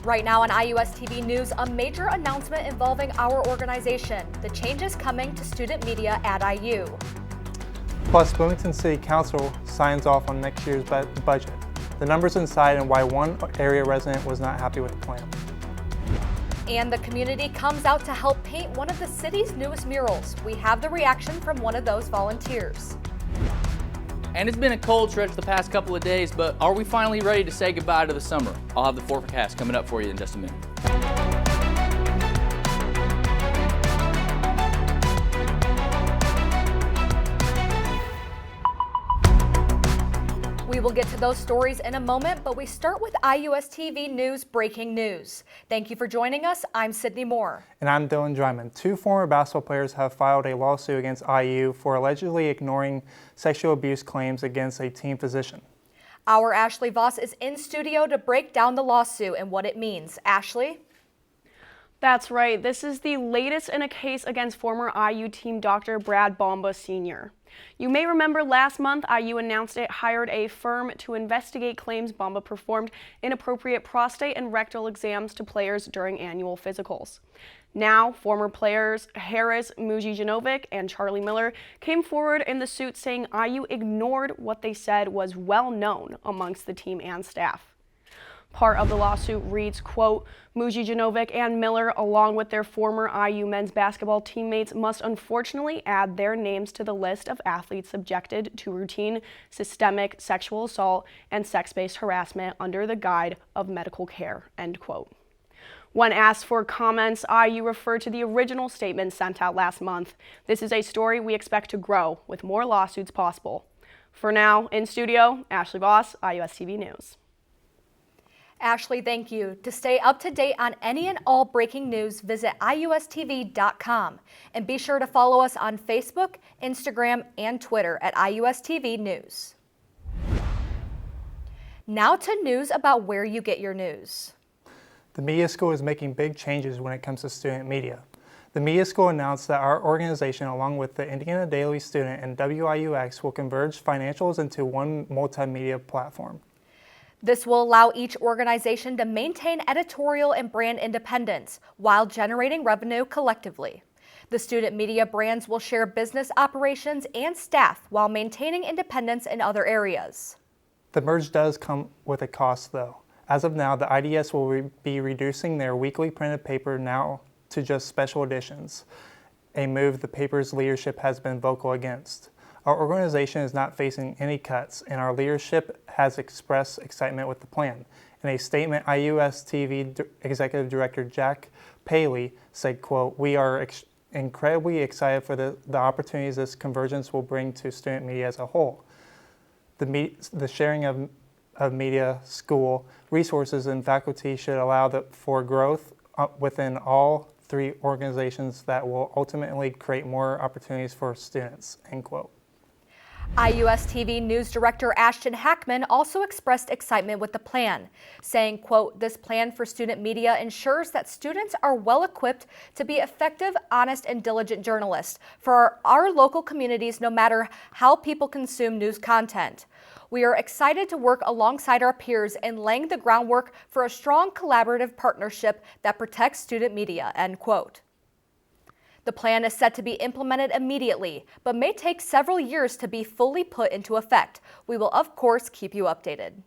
Right now on IUSTV News, a major announcement involving our organization, the changes coming to student media at IU. Plus, Bloomington City Council signs off on next year's budget. The numbers inside and why one area resident was not happy with the plan. And the community comes out to help paint one of the city's newest murals. We have the reaction from one of those volunteers. And it's been a cold stretch the past couple of days, but are we finally ready to say goodbye to the summer? I'll have the forecast coming up for you in just a minute. We will get to those stories in a moment, but we start with IUSTV News breaking news. Thank you for joining us. I'm Sidney Moore. And I'm Dreiman. Two former basketball players have filed a lawsuit against IU for allegedly ignoring sexual abuse claims against a team physician. Our Ashley Voss is in studio to break down the lawsuit and what it means. Ashley? That's right. This is the latest in a case against former IU team doctor Brad Bomba Sr. You may remember last month IU announced it hired a firm to investigate claims Bomba performed inappropriate prostate and rectal exams to players during annual physicals. Now, former players Harris Mujijanovic and Charlie Miller came forward in the suit saying IU ignored what they said was well known amongst the team and staff. Part of the lawsuit reads, quote, Mujijanovic and Miller, along with their former IU men's basketball teammates, must unfortunately add their names to the list of athletes subjected to routine, systemic sexual assault and sex-based harassment under the guise of medical care, end quote. When asked for comments, IU referred to the original statement sent out last month. This is a story we expect to grow with more lawsuits possible. For now, in studio, Ashley Voss, IUSTV News. Ashley, thank you. To stay up to date on any and all breaking news, visit IUSTV.com. And be sure to follow us on Facebook, Instagram, and Twitter at IUSTV News. Now to news about where you get your news. The Media School is making big changes when it comes to student media. The Media School announced that our organization, along with the Indiana Daily Student and WIUX, will converge financials into one multimedia platform. This will allow each organization to maintain editorial and brand independence while generating revenue collectively. The student media brands will share business operations and staff while maintaining independence in other areas. The merge does come with a cost, though. As of now, the IDS will be reducing their weekly printed paper now to just special editions, a move the paper's leadership has been vocal against. Our organization is not facing any cuts, and our leadership has expressed excitement with the plan. In a statement, IUSTV Executive Director Jack Paley said, quote, "We are incredibly excited for the opportunities this convergence will bring to student media as a whole. The sharing of media school resources and faculty should allow for growth within all three organizations that will ultimately create more opportunities for students," end quote. IUSTV News Director Ashton Hackman also expressed excitement with the plan, saying, quote, "This plan for student media ensures that students are well equipped to be effective, honest, and diligent journalists for our local communities, no matter how people consume news content. We are excited to work alongside our peers in laying the groundwork for a strong collaborative partnership that protects student media," end quote. The plan is set to be implemented immediately, but may take several years to be fully put into effect. We will, of course, keep you updated.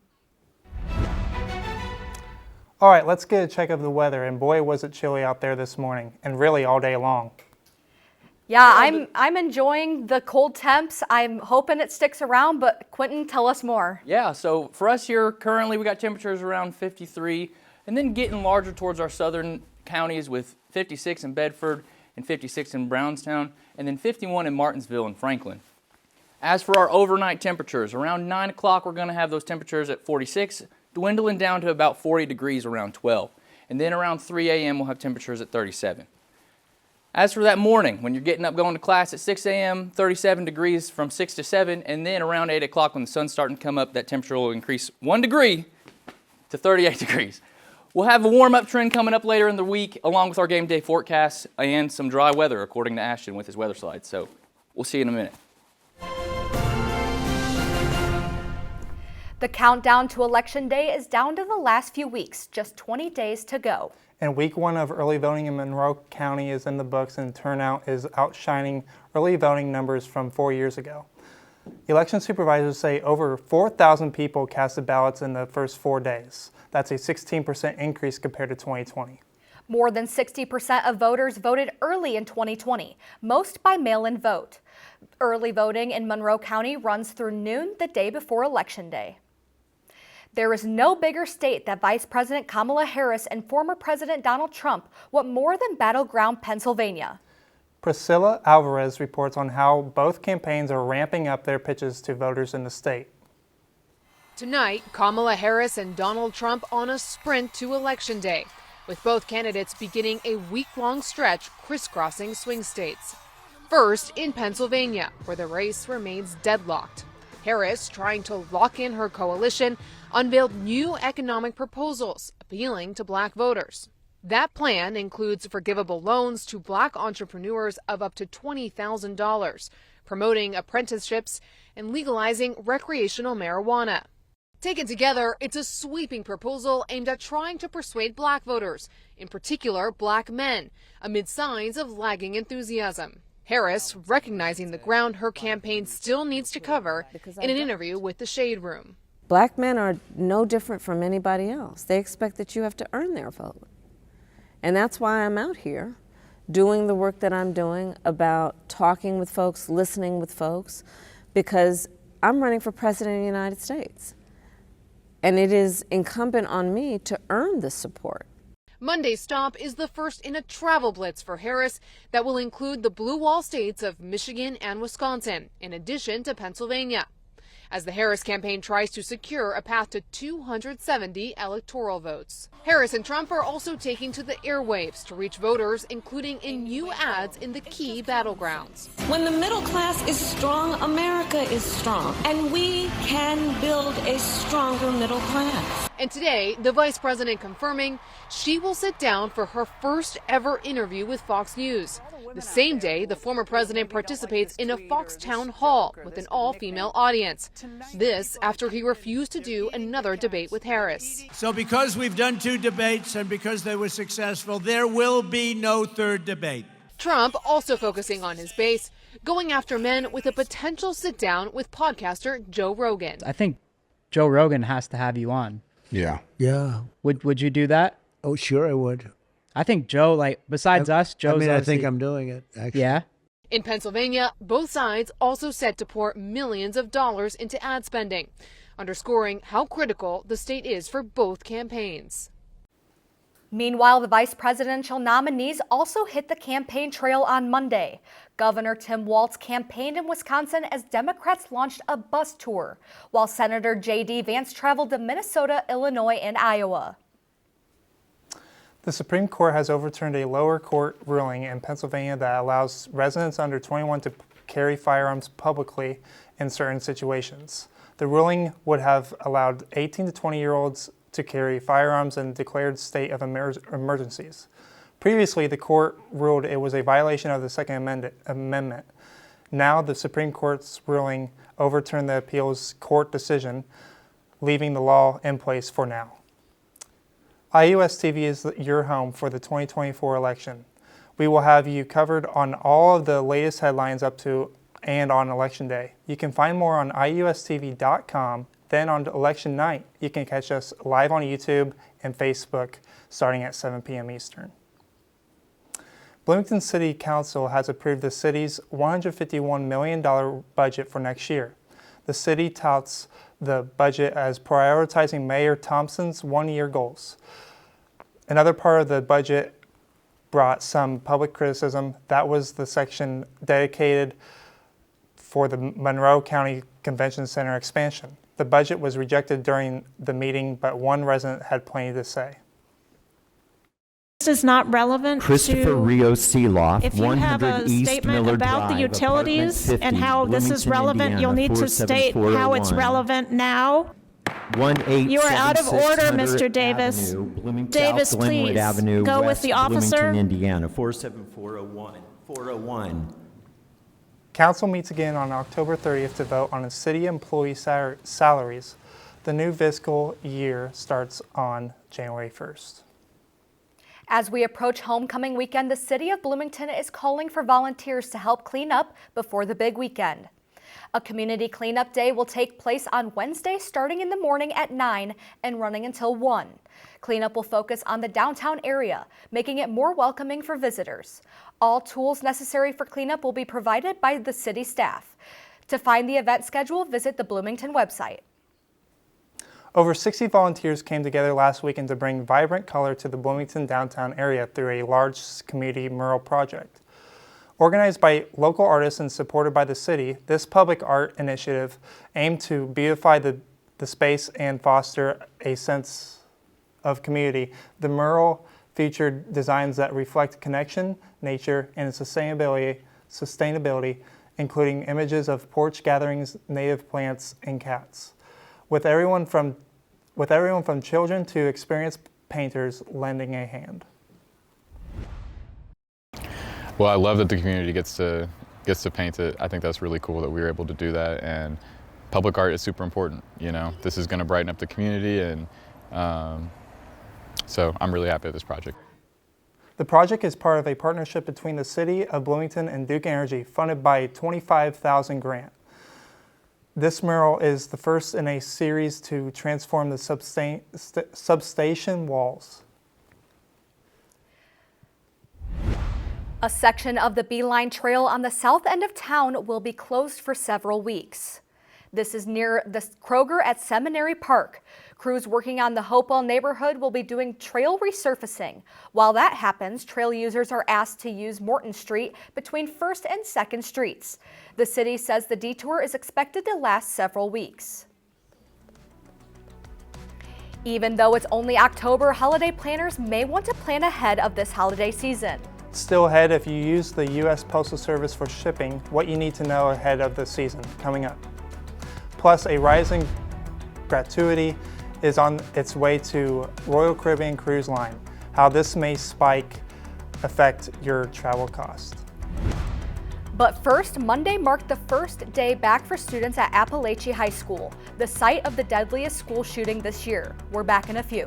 All right, let's get a check of the weather, and boy, was it chilly out there this morning, and really all day long. Yeah, I'm enjoying the cold temps. I'm hoping it sticks around, but Quentin, tell us more. Yeah, so for us here, currently we got temperatures around 53, and then getting larger towards our southern counties with 56 in Bedford, and 56 in Brownstown, and then 51 in Martinsville and Franklin. As for our overnight temperatures, around 9 o'clock we're going to have those temperatures at 46, dwindling down to about 40 degrees around 12. And then around 3 a.m. we'll have temperatures at 37. As for that morning, when you're getting up going to class at 6 a.m., 37 degrees from 6 to 7, and then around 8 o'clock when the sun's starting to come up, that temperature will increase 1 degree to 38 degrees. We'll have a warm-up trend coming up later in the week, along with our game day forecasts and some dry weather, according to Ashton with his weather slides. So we'll see you in a minute. The countdown to Election Day is down to the last few weeks, just 20 days to go. And week one of early voting in Monroe County is in the books, and turnout is outshining early voting numbers from 4 years ago. Election supervisors say over 4,000 people casted ballots in the first 4 days. That's a 16% increase compared to 2020. More than 60% of voters voted early in 2020, most by mail-in vote. Early voting in Monroe County runs through noon the day before Election Day. There is no bigger state that Vice President Kamala Harris and former President Donald Trump want more than battleground Pennsylvania. Priscilla Alvarez reports on how both campaigns are ramping up their pitches to voters in the state. Tonight, Kamala Harris and Donald Trump on a sprint to Election Day, with both candidates beginning a week-long stretch crisscrossing swing states. First, in Pennsylvania, where the race remains deadlocked. Harris, trying to lock in her coalition, unveiled new economic proposals appealing to black voters. That plan includes forgivable loans to black entrepreneurs of up to $20,000, promoting apprenticeships, and legalizing recreational marijuana. Taken together, it's a sweeping proposal aimed at trying to persuade black voters, in particular black men, amid signs of lagging enthusiasm. Harris, recognizing the ground her campaign still needs to cover in an interview with the Shade Room. Black men are no different from anybody else. They expect that you have to earn their vote. And that's why I'm out here doing the work that I'm doing about talking with folks, listening with folks, because I'm running for president of the United States. And it is incumbent on me to earn this support. Monday's stop is the first in a travel blitz for Harris that will include the blue wall states of Michigan and Wisconsin, in addition to Pennsylvania, as the Harris campaign tries to secure a path to 270 electoral votes. Harris and Trump are also taking to the airwaves to reach voters, including in new ads in the key battlegrounds. When the middle class is strong, America is strong, and we can build a stronger middle class. And today, the vice president confirming she will sit down for her first ever interview with Fox News. The same day, the former president participates in a Fox town hall with an all-female audience. This after he refused to do another debate with Harris. So because we've done 2 debates and because they were successful, there will be no third debate. Trump also focusing on his base, going after men with a potential sit-down with podcaster Joe Rogan. I think Joe Rogan has to have you on. Yeah. Would you do that? Oh, sure I would. I think Joe, besides us, Joe's I think I'm doing it, actually. Yeah? In Pennsylvania, both sides also set to pour millions of dollars into ad spending, underscoring how critical the state is for both campaigns. Meanwhile, the vice presidential nominees also hit the campaign trail on Monday. Governor Tim Walz campaigned in Wisconsin as Democrats launched a bus tour, while Senator J.D. Vance traveled to Minnesota, Illinois, and Iowa. The Supreme Court has overturned a lower court ruling in Pennsylvania that allows residents under 21 to carry firearms publicly in certain situations. The ruling would have allowed 18 to 20-year-olds to carry firearms in declared state of emergencies. Previously, the court ruled it was a violation of the Second Amendment. Now, the Supreme Court's ruling overturned the appeals court decision, leaving the law in place for now. IUSTV is your home for the 2024 election. We will have you covered on all of the latest headlines up to and on Election Day. You can find more on IUSTV.com. Then on election night, you can catch us live on YouTube and Facebook starting at 7 p.m. Eastern. Bloomington City Council has approved the city's $151 million budget for next year. The city touts the budget as prioritizing Mayor Thompson's one-year goals. Another part of the budget brought some public criticism. That was the section dedicated for the Monroe County Convention Center expansion. The budget was rejected during the meeting, but one resident had plenty to say. This is not relevant Christopher Rios Seeloff, if you have a statement about the utilities and how this is relevant, you'll need to state how it's relevant now. You are out of order, Mr. Davis. Davis, please go with the officer. Indiana, 47401. Council meets again on October 30th to vote on the city employee salaries. The new fiscal year starts on January 1st. As we approach homecoming weekend, the city of Bloomington is calling for volunteers to help clean up before the big weekend. A community cleanup day will take place on Wednesday starting in the morning at 9 and running until 1. Cleanup will focus on the downtown area, making it more welcoming for visitors. All tools necessary for cleanup will be provided by the city staff. To find the event schedule, visit the Bloomington website. Over 60 volunteers came together last weekend to bring vibrant color to the Bloomington downtown area through a large community mural project. Organized by local artists and supported by the city, this public art initiative aimed to beautify the space and foster a sense of community. The mural featured designs that reflect connection, nature, and sustainability, including images of porch gatherings, native plants, and cats. With everyone from children to experienced painters lending a hand. Well, I love that the community gets to paint it. I think that's really cool that we were able to do that, and public art is super important. You know, this is going to brighten up the community, and so I'm really happy with this project. The project is part of a partnership between the City of Bloomington and Duke Energy, funded by a $25,000 grant. This mural is the first in a series to transform the substation walls. A section of the Beeline Trail on the south end of town will be closed for several weeks. This is near the Kroger at Seminary Park. Crews working on the Hopewell neighborhood will be doing trail resurfacing. While that happens, trail users are asked to use Morton Street between 1st and 2nd Streets. The city says the detour is expected to last several weeks. Even though it's only October, holiday planners may want to plan ahead of this holiday season. Still ahead, if you use the U.S. Postal Service for shipping, what you need to know ahead of the season coming up. Plus, a rising gratuity is on its way to Royal Caribbean Cruise Line. How this may affect your travel cost. But first, Monday marked the first day back for students at Appalachia High School, the site of the deadliest school shooting this year. We're back in a few.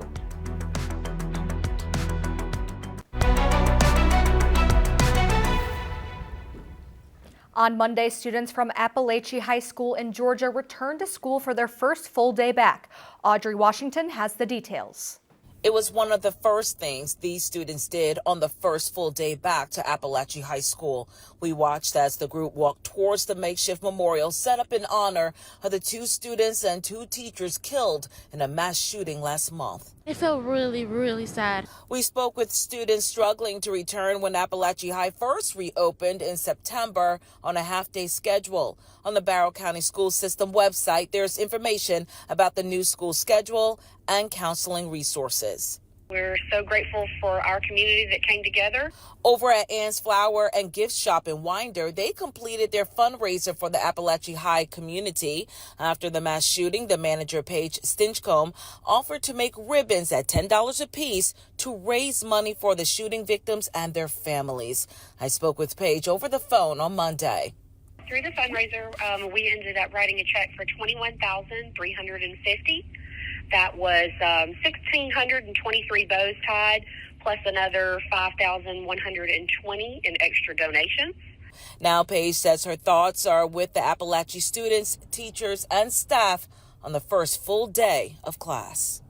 On Monday, students from Appalachia High School in Georgia returned to school for their first full day back. Audrey Washington has the details. It was one of the first things these students did on the first full day back to Appalachia High School. We watched as the group walked towards the makeshift memorial set up in honor of the 2 students and 2 teachers killed in a mass shooting last month. It felt really, really sad. We spoke with students struggling to return when Appalachia High first reopened in September on a half-day schedule. On the Barrow County School System website, there's information about the new school schedule and counseling resources. We're so grateful for our community that came together. Over at Ann's Flower and Gift Shop in Winder, they completed their fundraiser for the Appalachia High community. After the mass shooting, the manager, Paige Stinchcomb, offered to make ribbons at $10 a piece to raise money for the shooting victims and their families. I spoke with Paige over the phone on Monday. Through the fundraiser, we ended up writing a check for $21,350. That was 1,623 bows tied, plus another 5,120 in extra donations. Now Paige says her thoughts are with the Appalachia students, teachers, and staff on the first full day of class.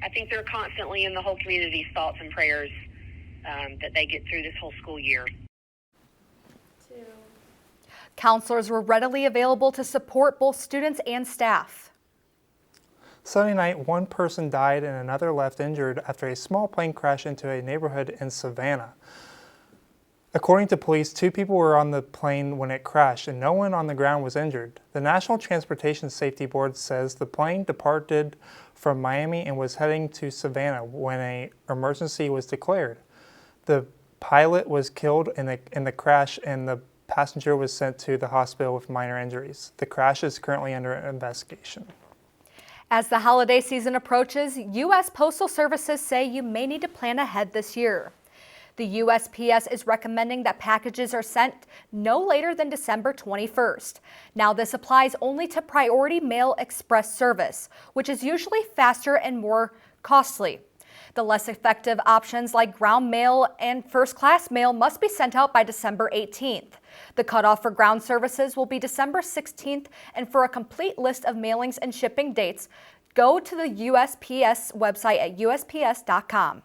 I think they're constantly in the whole community's thoughts and prayers that they get through this whole school year. Counselors were readily available to support both students and staff. Sunday night, one person died and another left injured after a small plane crashed into a neighborhood in Savannah. According to police, 2 people were on the plane when it crashed and no one on the ground was injured. The National Transportation Safety Board says the plane departed from Miami and was heading to Savannah when an emergency was declared. The pilot was killed in the crash and the passenger was sent to the hospital with minor injuries. The crash is currently under investigation. As the holiday season approaches, U.S. Postal Services say you may need to plan ahead this year. The USPS is recommending that packages are sent no later than December 21st. Now, this applies only to Priority Mail Express service, which is usually faster and more costly. The less effective options like ground mail and first-class mail must be sent out by December 18th. The cutoff for ground services will be December 16th, and for a complete list of mailings and shipping dates, go to the USPS website at usps.com.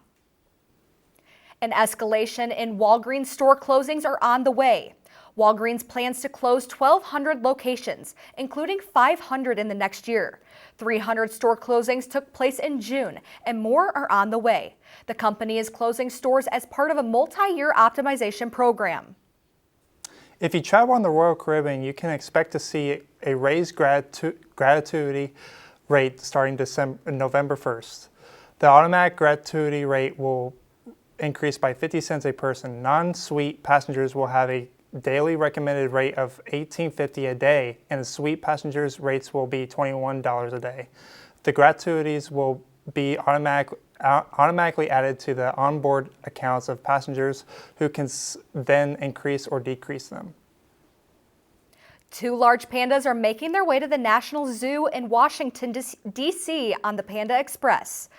An escalation in Walgreens store closings are on the way. Walgreens plans to close 1,200 locations, including 500 in the next year. 300 store closings took place in June, and more are on the way. The company is closing stores as part of a multi-year optimization program. If you travel on the Royal Caribbean, you can expect to see a raised gratuity rate starting November 1st. The automatic gratuity rate will increase by 50 cents a person. Non-suite passengers will have a daily recommended rate of $18.50 a day, and the suite passengers' rates will be $21 a day. The gratuities will be automatically added to the onboard accounts of passengers who can then increase or decrease them. 2 large pandas are making their way to the National Zoo in Washington, D.C. on the Panda Express.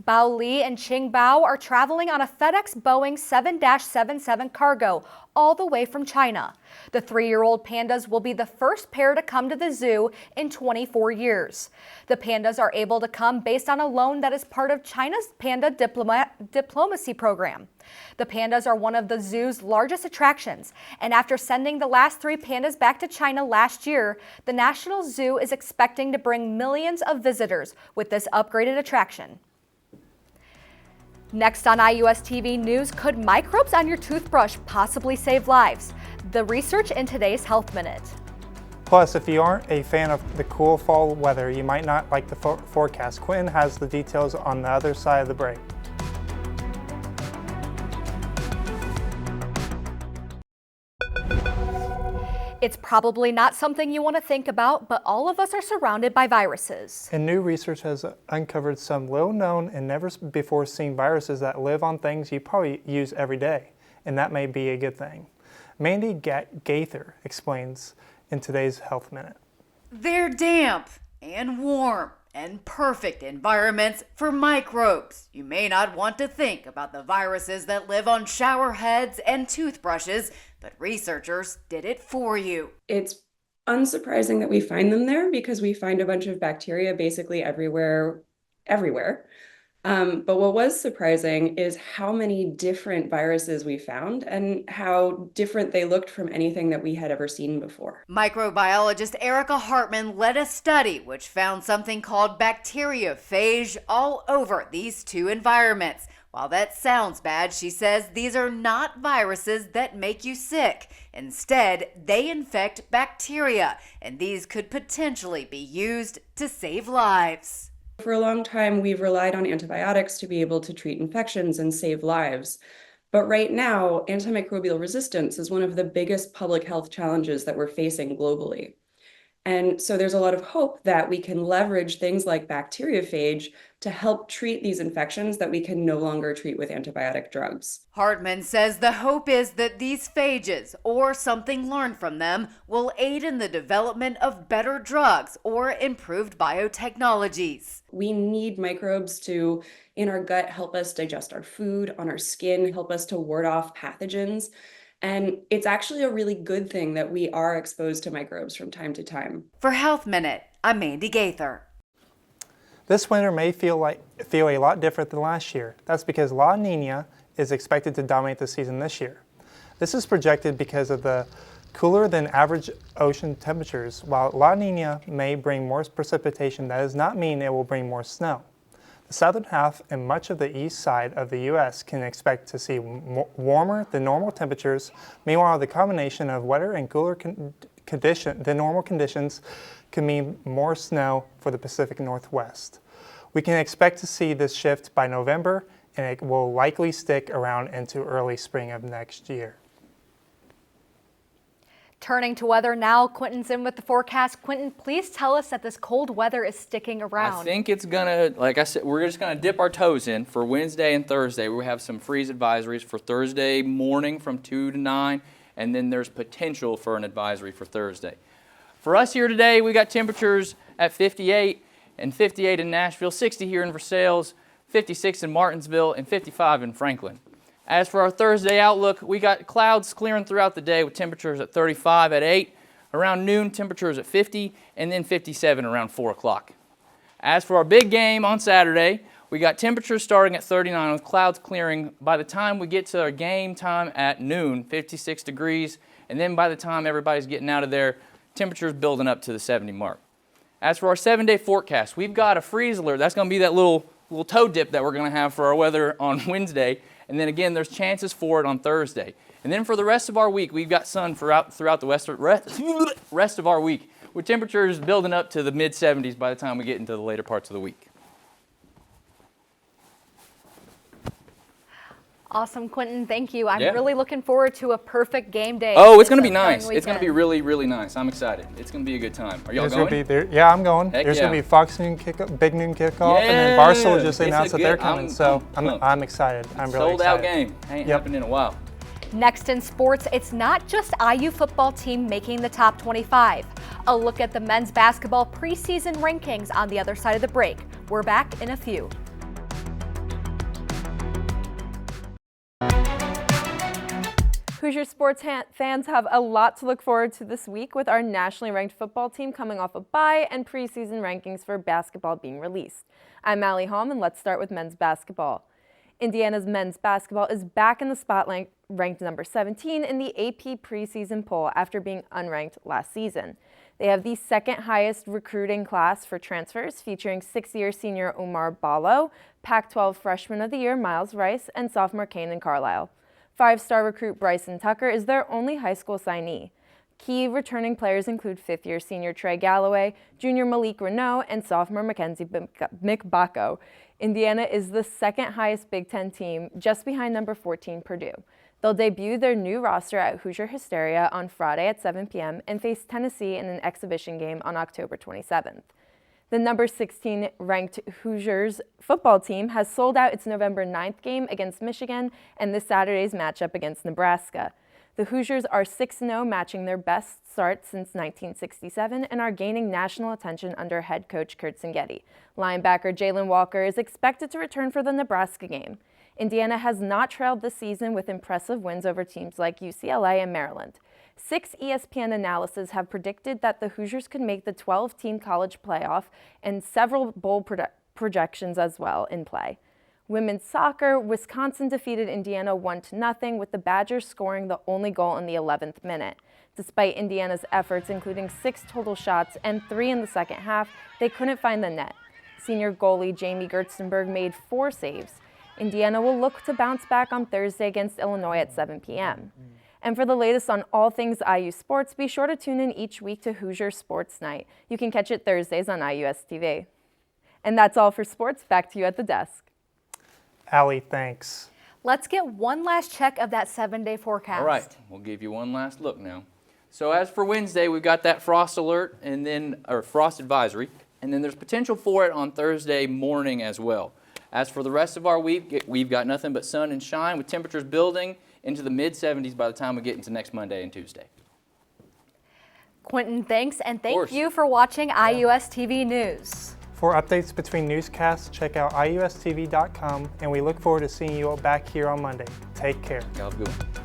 Bao Li and Qing Bao are traveling on a FedEx Boeing 7-77 cargo all the way from China. The 3-year-old pandas will be the first pair to come to the zoo in 24 years. The pandas are able to come based on a loan that is part of China's Panda Diplomacy Program. The pandas are one of the zoo's largest attractions, and after sending the last 3 pandas back to China last year, the National Zoo is expecting to bring millions of visitors with this upgraded attraction. Next on IUSTV News, could microbes on your toothbrush possibly save lives? The research in today's Health Minute. Plus, if you aren't a fan of the cool fall weather, you might not like the forecast. Quinn has the details on the other side of the break. It's probably not something you want to think about, but all of us are surrounded by viruses. And new research has uncovered some little-known and never-before-seen viruses that live on things you probably use every day, and that may be a good thing. Mandy Gaither explains in today's Health Minute. They're damp and warm and perfect environments for microbes. You may not want to think about the viruses that live on shower heads and toothbrushes, but researchers did it for you. It's unsurprising that we find them there because we find a bunch of bacteria basically everywhere. But what was surprising is how many different viruses we found and how different they looked from anything that we had ever seen before. Microbiologist Erica Hartman led a study which found something called bacteriophage all over these 2 environments. While that sounds bad, she says these are not viruses that make you sick. Instead, they infect bacteria, and these could potentially be used to save lives. For a long time, we've relied on antibiotics to be able to treat infections and save lives. But right now, antimicrobial resistance is one of the biggest public health challenges that we're facing globally. And so there's a lot of hope that we can leverage things like bacteriophage to help treat these infections that we can no longer treat with antibiotic drugs. Hartman says the hope is that these phages, or something learned from them, will aid in the development of better drugs or improved biotechnologies. We need microbes to, in our gut, help us digest our food, on our skin, help us to ward off pathogens. And it's actually a really good thing that we are exposed to microbes from time to time. For Health Minute, I'm Mandy Gaither. This winter may feel a lot different than last year. That's because La Nina is expected to dominate the season this year. This is projected because of the cooler than average ocean temperatures. While La Nina may bring more precipitation, that does not mean it will bring more snow. The southern half and much of the east side of the U.S. can expect to see warmer than normal temperatures. Meanwhile, the combination of wetter and cooler than normal conditions can mean more snow for the Pacific Northwest. We can expect to see this shift by November, and it will likely stick around into early spring of next year. Turning to weather now, Quentin's in with the forecast. Quentin, please tell us that this cold weather is sticking around. I think it's gonna, like I said, we're just gonna dip our toes in for Wednesday and Thursday. We have some freeze advisories for Thursday morning from 2 to 9, and then there's potential for an advisory for Thursday. For us here today, we got temperatures at 58 and 58 in Nashville, 60 here in Versailles, 56 in Martinsville, and 55 in Franklin. As for our Thursday outlook, we got clouds clearing throughout the day with temperatures at 35 at 8, around noon temperatures at 50, and then 57 around 4 o'clock. As for our big game on Saturday, we got temperatures starting at 39 with clouds clearing by the time we get to our game time at noon, 56 degrees, and then by the time everybody's getting out of there, temperatures building up to the 70 mark. As for our 7-day forecast, we've got a freeze alert. That's going to be that little toe dip that we're going to have for our weather on Wednesday. And then again, there's chances for it on Thursday. And then for the rest of our week, we've got sun throughout the rest of our week, with temperatures building up to the mid-70s by the time we get into the later parts of the week. Awesome, Quentin. Thank you. I'm really looking forward to a perfect game day. Oh, it's going to be nice. It's going to be really, really nice. I'm excited. It's going to be a good time. Are y'all going? Yeah, I'm going. Heck There's yeah. going to be Fox Noon big noon kickoff, and then Barstool just announced that they're coming. I'm excited. I'm really excited. Sold out game. Ain't happened in a while. Next in sports, it's not just IU football team making the top 25. A look at the men's basketball preseason rankings on the other side of the break. We're back in a few. Hoosier sports fans have a lot to look forward to this week with our nationally ranked football team coming off a bye and preseason rankings for basketball being released. I'm Allie Holm, and let's start with men's basketball. Indiana's men's basketball is back in the spotlight, ranked number 17 in the AP preseason poll after being unranked last season. They have the second highest recruiting class for transfers, featuring sixth-year senior Omar Ballo, Pac-12 Freshman of the Year Miles Rice, and sophomore Kanan Carlisle. Five-star recruit Bryson Tucker is their only high school signee. Key returning players include fifth-year senior Trey Galloway, junior Malik Renault, and sophomore Mackenzie McBacco. Indiana is the second highest Big Ten team, just behind number 14 Purdue. They'll debut their new roster at Hoosier Hysteria on Friday at 7 p.m. and face Tennessee in an exhibition game on October 27th. The number 16 ranked Hoosiers football team has sold out its November 9th game against Michigan and this Saturday's matchup against Nebraska. The Hoosiers are 6-0, matching their best start since 1967, and are gaining national attention under head coach Kurt Singetti. Linebacker Jalen Walker is expected to return for the Nebraska game. Indiana has not trailed this season with impressive wins over teams like UCLA and Maryland. 6 ESPN analysts have predicted that the Hoosiers could make the 12-team college playoff, and several bowl projections as well in play. Women's soccer, Wisconsin defeated Indiana 1-0, with the Badgers scoring the only goal in the 11th minute. Despite Indiana's efforts, including 6 total shots and 3 in the second half, they couldn't find the net. Senior goalie Jamie Gerstenberg made 4 saves. Indiana will look to bounce back on Thursday against Illinois at 7 p.m. And for the latest on all things IU sports, be sure to tune in each week to Hoosier Sports Night. You can catch it Thursdays on IUSTV. And that's all for sports. Back to you at the desk. Allie, thanks. Let's get one last check of that 7-day forecast. All right, we'll give you one last look now. So as for Wednesday, we've got that frost alert or frost advisory, and then there's potential for it on Thursday morning as well. As for the rest of our week, we've got nothing but sun and shine, with temperatures building into the mid-70s by the time we get into next Monday and Tuesday. Quentin, thanks, and thank you for watching IUSTV News. For updates between newscasts, check out IUSTV.com, and we look forward to seeing you all back here on Monday. Take care. Y'all have a good one.